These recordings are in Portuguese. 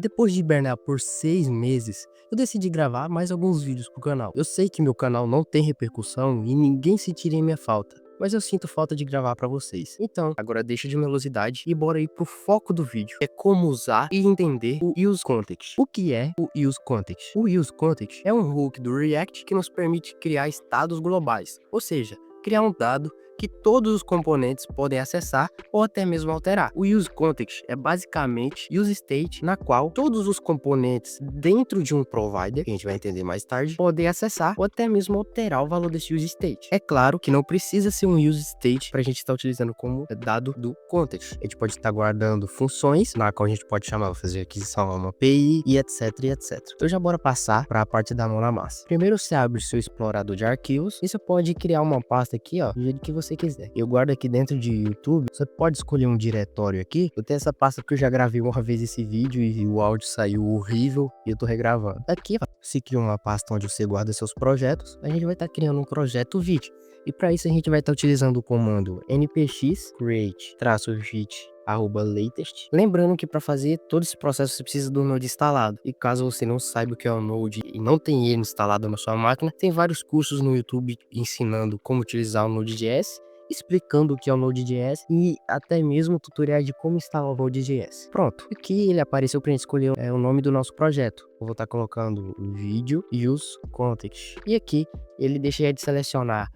Depois de hibernar por 6 meses, eu decidi gravar mais alguns vídeos pro canal. Eu sei que meu canal não tem repercussão e ninguém sentiria minha falta, mas eu sinto falta de gravar pra vocês. Então, agora deixa de melosidade e bora ir pro foco do vídeo. É como usar e entender o Use Context. O que é o Use Context? O Use Context é um hook do React que nos permite criar estados globais, ou seja, criar um dado que todos os componentes podem acessar ou até mesmo alterar. O Use Context é basicamente use state na qual todos os componentes dentro de um provider, que a gente vai entender mais tarde, podem acessar ou até mesmo alterar o valor desse use state. É claro que não precisa ser um use state para a gente estar utilizando como dado do context. A gente pode estar guardando funções, na qual a gente pode chamar, fazer aquisição a uma API e etc e etc. Então já bora passar para a parte da mão na massa. Primeiro você abre o seu explorador de arquivos e você pode criar uma pasta aqui, ó, do jeito que você quiser. Eu guardo aqui dentro de YouTube, você pode escolher um diretório aqui. Eu tenho essa pasta porque eu já gravei uma vez esse vídeo e o áudio saiu horrível e eu tô regravando. Aqui, ó, você cria uma pasta onde você guarda seus projetos, a gente vai estar criando um projeto vídeo. E para isso a gente vai estar utilizando o comando npx create-git @latest. Lembrando que para fazer todo esse processo você precisa do Node instalado. E caso você não saiba o que é o Node e não tem ele instalado na sua máquina, tem vários cursos no YouTube ensinando como utilizar o Node.js, explicando o que é o Node.js e até mesmo tutoriais de como instalar o Node.js. Pronto, aqui ele apareceu para a gente escolher o nome do nosso projeto. Eu vou estar colocando vídeo use context. E aqui ele deixa de selecionar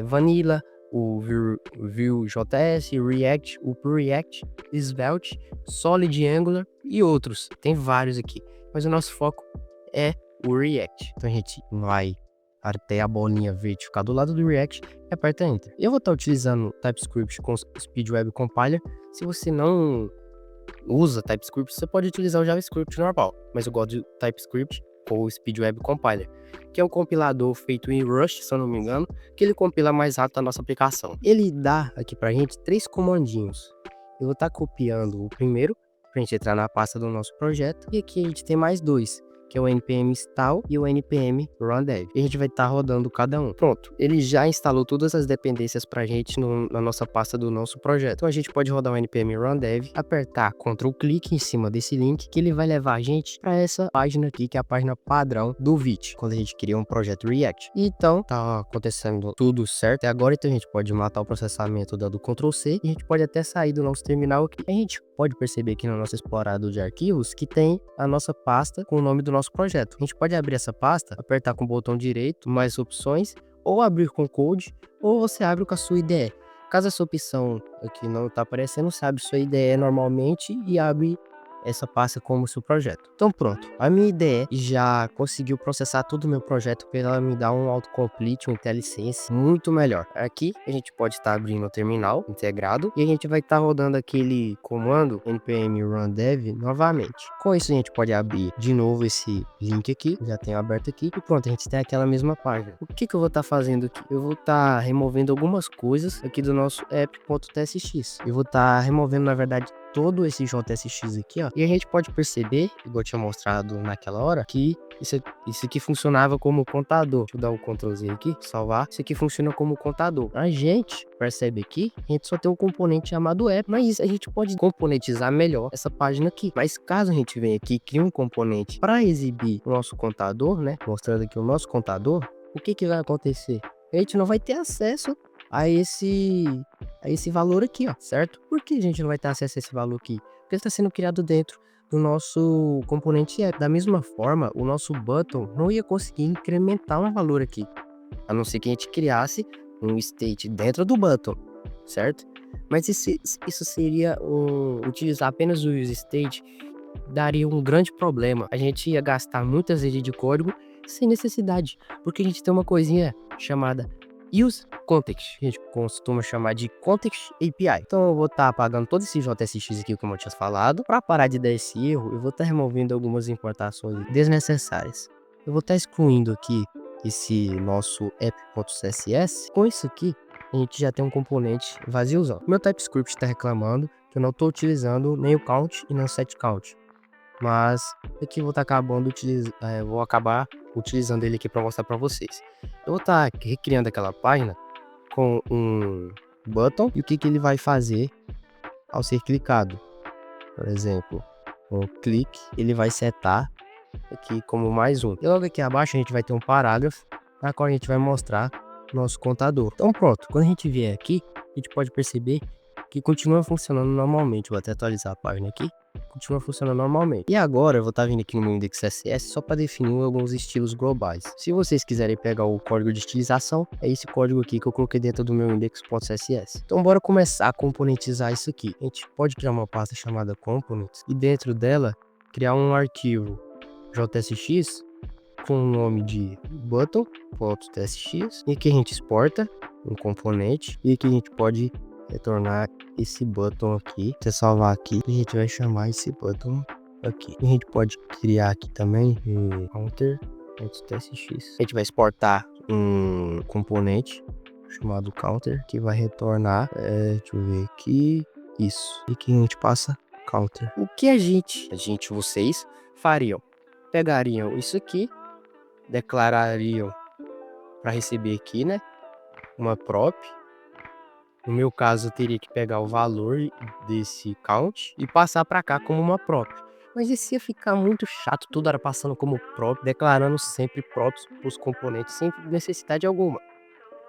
Vanilla, o Vue.js, React, o React, Svelte, Solid, Angular e outros. Tem vários aqui, mas o nosso foco é o React. Então a gente vai até a bolinha verde ficar do lado do React e aperta Enter. Eu vou estar utilizando TypeScript com Speed Web Compiler. Se você não usa TypeScript, você pode utilizar o JavaScript normal, mas eu gosto de TypeScript com o Speed Web Compiler, que é um compilador feito em Rust, se eu não me engano, que ele compila mais rápido a nossa aplicação. Ele dá aqui pra gente 3 comandinhos. Eu vou estar copiando o primeiro pra gente entrar na pasta do nosso projeto, e aqui a gente tem mais 2, que é o npm install e o npm run dev. E a gente vai estar rodando cada um. Pronto, ele já instalou todas as dependências pra gente na nossa pasta do nosso projeto. Então a gente pode rodar o npm run dev, apertar Ctrl clique em cima desse link, que ele vai levar a gente para essa página aqui, que é a página padrão do Vite, quando a gente cria um projeto React. Então tá acontecendo tudo certo. E agora então a gente pode matar o processamento dando Ctrl C, e a gente pode até sair do nosso terminal aqui. A gente pode perceber aqui no nosso explorador de arquivos que tem a nossa pasta com o nome do nosso projeto. A gente pode abrir essa pasta, apertar com o botão direito, mais opções, ou abrir com code, ou você abre com a sua IDE. Caso essa opção aqui não está aparecendo, você abre sua IDE normalmente e abre essa pasta como seu projeto. Então pronto, a minha IDE já conseguiu processar todo o meu projeto para ela me dar um autocomplete, um IntelliSense muito melhor. Aqui a gente pode estar abrindo o terminal integrado e a gente vai estar rodando aquele comando npm run dev novamente. Com isso a gente pode abrir de novo esse link aqui, já tenho aberto aqui, e pronto, a gente tem aquela mesma página. O que eu vou estar fazendo aqui? Eu vou estar removendo algumas coisas aqui do nosso app.tsx. Eu vou estar removendo, na verdade, todo esse JSX aqui, ó, e a gente pode perceber, igual eu tinha mostrado naquela hora, que isso aqui funcionava como contador. Deixa eu dar um Ctrl Z aqui, salvar. Isso aqui funciona como contador. A gente percebe aqui, a gente só tem um componente chamado app, mas a gente pode componentizar melhor essa página aqui. Mas caso a gente venha aqui e crie um componente para exibir o nosso contador, né, mostrando aqui o nosso contador, o que vai acontecer? A gente não vai ter acesso a esse valor aqui, ó, certo? Por que a gente não vai ter acesso a esse valor aqui? Porque ele está sendo criado dentro do nosso componente app. Da mesma forma, o nosso button não ia conseguir incrementar um valor aqui, a não ser que a gente criasse um state dentro do button, certo? Mas isso seria utilizar apenas o use state, daria um grande problema. A gente ia gastar muitas linhas de código sem necessidade, porque a gente tem uma coisinha chamada Use Context, que a gente costuma chamar de Context API. Então eu vou estar apagando todo esse JSX aqui, como eu tinha falado. Para parar de dar esse erro, eu vou estar removendo algumas importações desnecessárias. Eu vou estar excluindo aqui esse nosso app.css. Com isso aqui, a gente já tem um componente vaziozão. Meu TypeScript está reclamando que eu não estou utilizando nem o count e nem o setCount. Mas aqui eu vou estar vou acabar utilizando ele aqui para mostrar para vocês. Eu vou estar recriando aquela página com um button e o que ele vai fazer ao ser clicado. Por exemplo, com clique, ele vai setar aqui como mais um. E logo aqui abaixo a gente vai ter um parágrafo, na qual a gente vai mostrar nosso contador. Então pronto, quando a gente vier aqui, a gente pode perceber que continua funcionando normalmente. Vou até atualizar a página aqui. Continua funcionando normalmente. E agora eu vou estar vindo aqui no meu index CSS só para definir alguns estilos globais. Se vocês quiserem pegar o código de estilização, é esse código aqui que eu coloquei dentro do meu index.css. Então bora começar a componentizar isso aqui. A gente pode criar uma pasta chamada components e dentro dela criar um arquivo JSX com o nome de button.tsx, e aqui a gente exporta um componente e aqui a gente pode retornar esse button aqui. Você salvar aqui, a gente vai chamar esse button aqui. E a gente pode criar aqui também counter.tsx. A gente vai exportar um componente chamado counter que vai retornar, deixa eu ver aqui, isso. E que a gente passa counter. O que vocês fariam? Pegariam isso aqui, declarariam para receber aqui, né, uma prop. No meu caso, eu teria que pegar o valor desse count e passar para cá como uma prop. Mas isso ia ficar muito chato, toda hora passando como prop, declarando sempre props para os componentes, sem necessidade alguma.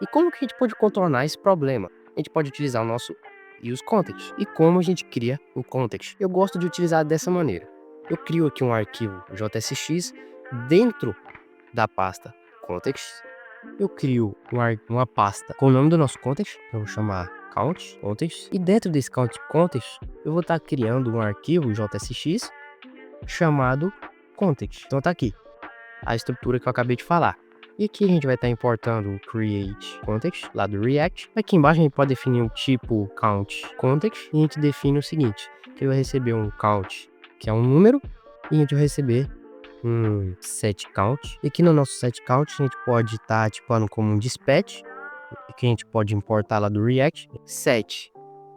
E como que a gente pode contornar esse problema? A gente pode utilizar o nosso useContext. E como a gente cria o context? Eu gosto de utilizar dessa maneira. Eu crio aqui um arquivo JSX dentro da pasta context. Eu crio uma pasta com o nome do nosso context, eu vou chamar count context, e dentro desse count context eu vou estar criando um arquivo JSX chamado context. Então tá aqui a estrutura que eu acabei de falar. E aqui a gente vai estar importando o create context lá do React. Aqui embaixo a gente pode definir um tipo count context e a gente define o seguinte, que vai receber um count que é um número e a gente vai receber um set count. E aqui no nosso set count a gente pode estar tipando como um dispatch, que a gente pode importar lá do React, set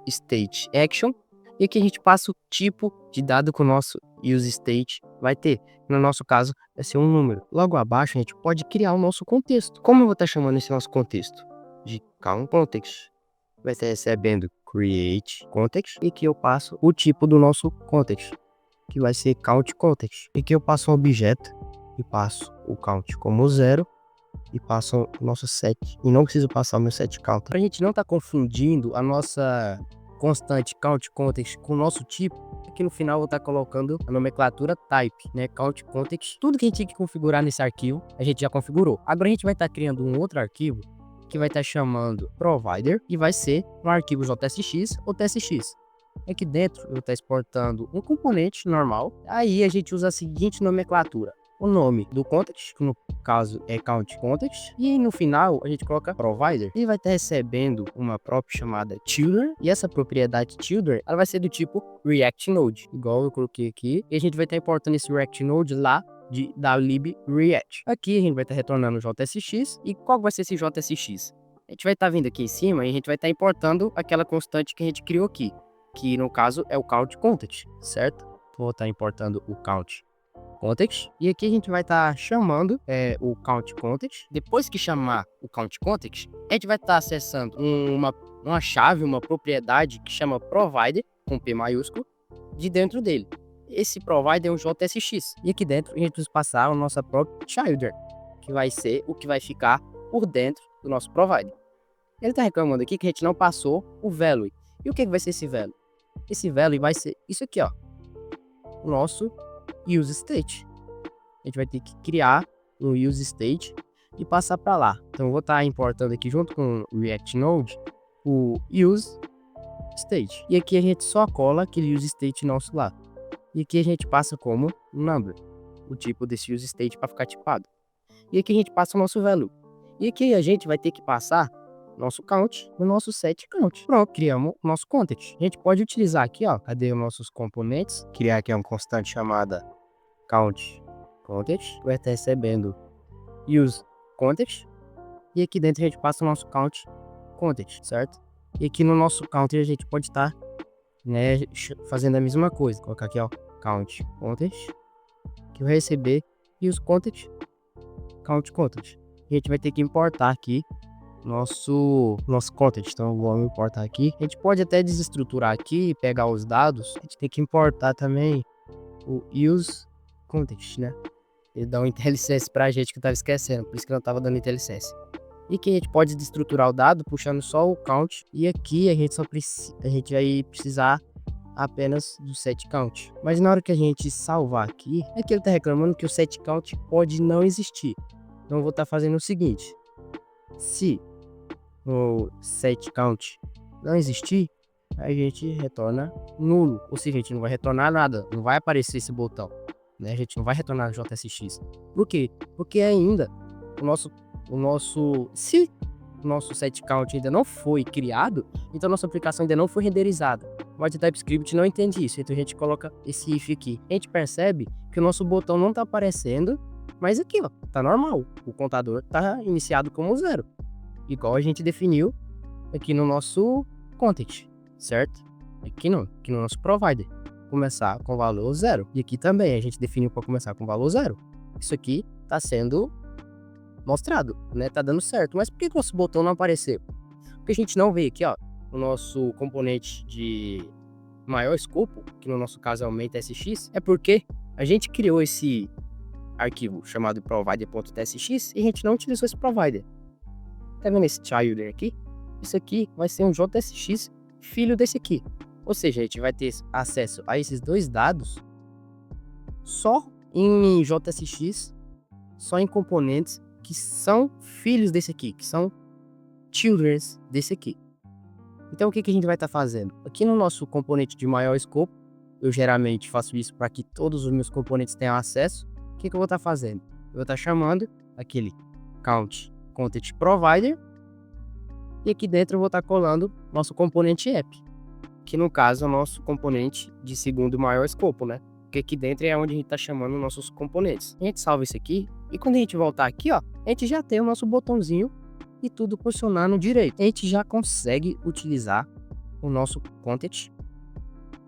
state action, e aqui a gente passa o tipo de dado que o nosso use state vai ter. No nosso caso vai ser um número. Logo abaixo a gente pode criar o nosso contexto. Como eu vou estar chamando esse nosso contexto? De count context. Vai estar recebendo create context, e aqui eu passo o tipo do nosso context, que vai ser count context. E aqui eu passo um objeto e passo o count como 0 e passo o nosso set. E não preciso passar o meu set count. Para a gente não estar confundindo a nossa constante count context com o nosso tipo, aqui no final eu vou estar colocando a nomenclatura type, né? Count context. Tudo que a gente tinha que configurar nesse arquivo, a gente já configurou. Agora a gente vai estar criando um outro arquivo que vai estar chamando provider e vai ser um arquivo JSX ou TSX. Aqui dentro eu vou estar exportando um componente normal. Aí a gente usa a seguinte nomenclatura: o nome do context, que no caso é count context, e no final a gente coloca provider e vai estar recebendo uma prop chamada children, e essa propriedade children ela vai ser do tipo React Node, igual eu coloquei aqui, e a gente vai estar importando esse React Node lá da lib React. Aqui a gente vai estar retornando o JSX. E qual vai ser esse JSX? A gente vai estar vindo aqui em cima e a gente vai estar importando aquela constante que a gente criou aqui, que no caso é o count context, certo? Vou estar importando o count context, e aqui a gente vai estar chamando o count context. Depois que chamar o count context, a gente vai estar acessando uma chave, uma propriedade que chama provider, com P maiúsculo, de dentro dele. Esse provider é um JSX, e aqui dentro a gente vai passar a nossa própria childer, que vai ser o que vai ficar por dentro do nosso provider. Ele está reclamando aqui que a gente não passou o value. E o que vai ser esse value? Esse value vai ser isso aqui, ó, o nosso use state. A gente vai ter que criar um use state e passar para lá. Então eu vou estar importando aqui junto com o React Node o use state. E aqui a gente só cola aquele use state nosso lá. E aqui a gente passa como number, o tipo desse use state para ficar tipado. E aqui a gente passa o nosso value. E aqui a gente vai ter que passar nosso count no nosso set count. Pronto, criamos o nosso context. A gente pode utilizar aqui, ó, cadê os nossos componentes? Criar aqui uma constante chamada count context, vai estar recebendo use context, e aqui dentro a gente passa o nosso count context, certo? E aqui no nosso counter a gente pode estar, né, fazendo a mesma coisa. Vou colocar aqui, ó, count context, que vai receber use context, count context. E a gente vai ter que importar aqui nosso context. Então vamos importar aqui. A gente pode até desestruturar aqui e pegar os dados. A gente tem que importar também o use context, né? Ele dá um IntelliSense pra gente que eu tava esquecendo, por isso que eu não tava dando IntelliSense. E que a gente pode desestruturar o dado puxando só o count. E aqui a gente a gente vai precisar apenas do set count. Mas na hora que a gente salvar aqui, é que ele tá reclamando que o set count pode não existir. Então eu vou estar fazendo o seguinte: se o set count não existir, a gente retorna nulo. Ou seja, a gente não vai retornar nada, não vai aparecer esse botão, né? A gente não vai retornar JSX. Por quê? Porque ainda se o nosso set count ainda não foi criado, então nossa aplicação ainda não foi renderizada. Mas o TypeScript não entende isso, então a gente coloca esse if aqui. A gente percebe que o nosso botão não está aparecendo, mas aqui, ó, tá normal. O contador tá iniciado como 0, igual a gente definiu aqui no nosso context, certo? Aqui no nosso provider, começar com valor 0. E aqui também a gente definiu para começar com valor 0. Isso aqui tá sendo mostrado, né? Tá dando certo. Mas por que o nosso botão não apareceu? Porque a gente não vê aqui, ó, o nosso componente de maior escopo, que no nosso caso é o main.tsx, é porque a gente criou esse arquivo chamado provider.tsx e a gente não utilizou esse provider. Tá vendo esse child aqui? Isso aqui vai ser um JSX filho desse aqui. Ou seja, a gente vai ter acesso a esses dois dados só em JSX, só em componentes que são filhos desse aqui, que são children desse aqui. Então o que a gente vai estar fazendo? Aqui no nosso componente de maior escopo, eu geralmente faço isso para que todos os meus componentes tenham acesso. O que eu vou estar fazendo? Eu vou estar chamando aquele count content provider e aqui dentro eu vou estar colando nosso componente app, que no caso é o nosso componente de segundo maior escopo, né? Porque aqui dentro é onde a gente está chamando nossos componentes. A gente salva isso aqui e quando a gente voltar aqui, ó, a gente já tem o nosso botãozinho e tudo funcionando direito. A gente já consegue utilizar o nosso content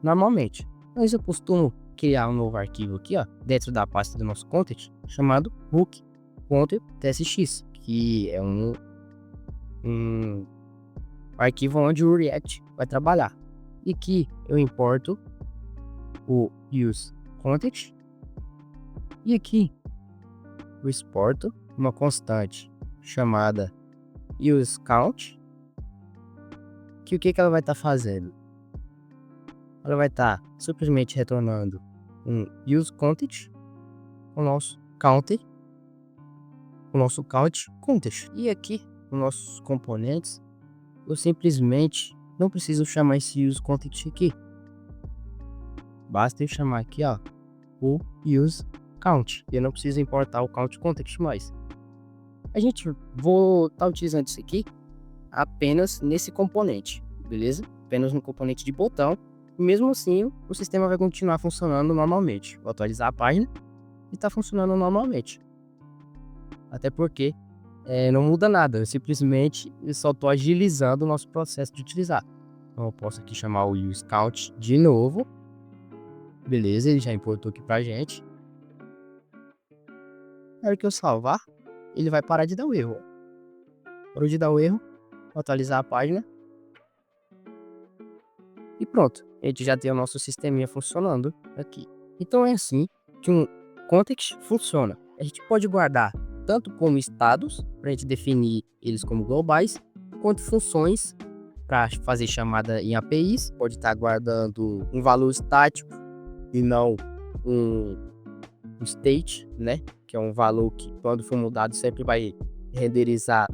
normalmente. Mas eu costumo criar um novo arquivo aqui, ó, dentro da pasta do nosso content, chamado hook.tsx, que é um arquivo onde o React vai trabalhar. E aqui eu importo o use context e aqui eu exporto uma constante chamada use count, que o que ela vai estar fazendo? Ela vai estar simplesmente retornando um use context com o nosso counter, com o nosso count context. E aqui nos nossos componentes eu simplesmente não preciso chamar esse use context aqui. Basta eu chamar aqui, ó, o use count. E eu não preciso importar o count context mais. A gente vou estar utilizando isso aqui apenas nesse componente, beleza? Apenas no componente de botão. E mesmo assim, o sistema vai continuar funcionando normalmente. Vou atualizar a página e está funcionando normalmente. Até porque não muda nada. Eu simplesmente só estou agilizando o nosso processo de utilizar. Então eu posso aqui chamar o use count de novo. Beleza, ele já importou aqui pra gente. Na hora que eu salvar, ele vai parar de dar o erro. Parou de dar o erro, vou atualizar a página. E pronto, a gente já tem o nosso sisteminha funcionando aqui. Então é assim que um context funciona. A gente pode guardar tanto como estados, para a gente definir eles como globais, quanto funções para fazer chamada em APIs. Pode estar guardando um valor estático e não um state, né? Que é um valor que quando for mudado sempre vai re-renderizar,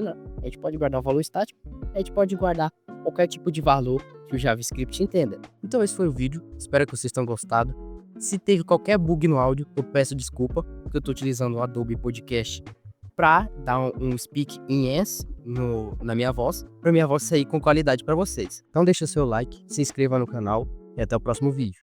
né? A gente pode guardar um valor estático, a gente pode guardar qualquer tipo de valor que o JavaScript entenda. Então esse foi o vídeo, espero que vocês tenham gostado. Se teve qualquer bug no áudio, eu peço desculpa, porque eu estou utilizando o Adobe Podcast para dar um speak enhance na minha voz, para minha voz sair com qualidade para vocês. Então deixa seu like, se inscreva no canal e até o próximo vídeo.